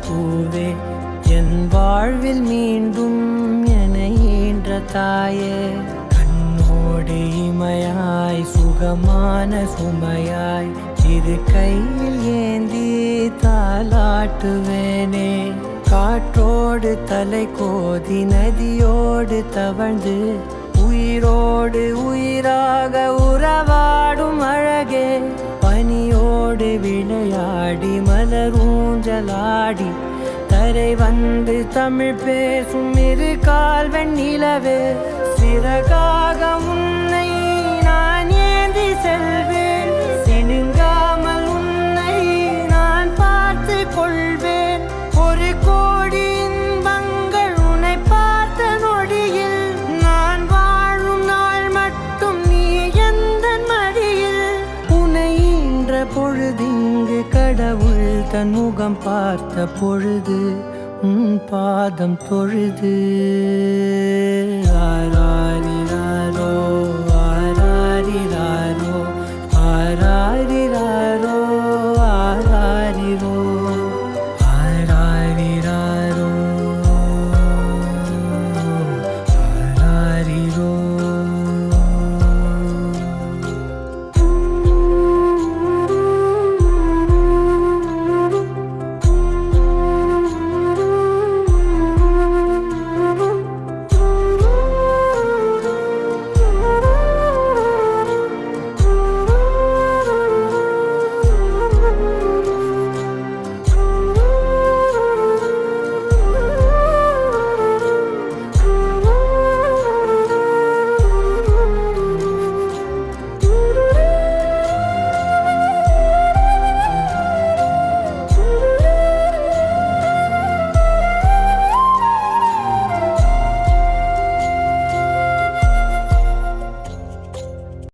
பூவே என் வாழ்வில் மீண்டும் என ஈன்ற தாயே கண்ணோடு இமையாய் சுகமான சுமையாய் இரு கையில் ஏந்தி தாலாட்டுவேனே காற்றோடு தலை கோதி நதியோடு தவழ்ந்து உயிரோடு உயிராக உறவாடும் அழகே பனியோடு விளையாடி மலரூஞ்சலாடி தரை வந்து தமிழ் பேசும் இரு கால் வெண்ணிலவே சிறகாக உன்னை நான் ஏந்தி செல்வேன் சினுங்காமல் உன்னை நான் பார்த்து கொள்வேன் ஒரு கோடி இன்பங்கள் உன்னை பார்த்த நொடியில் நான் வாழும் நாள் மட்டும் நீ எந்த மடியில் உன்னை ஈன்ற பொழுதிங்கு கடவுள் தன் முகம் பார்த்த பொழுது உன் பாதம் தொழுது ஆராரிராரோ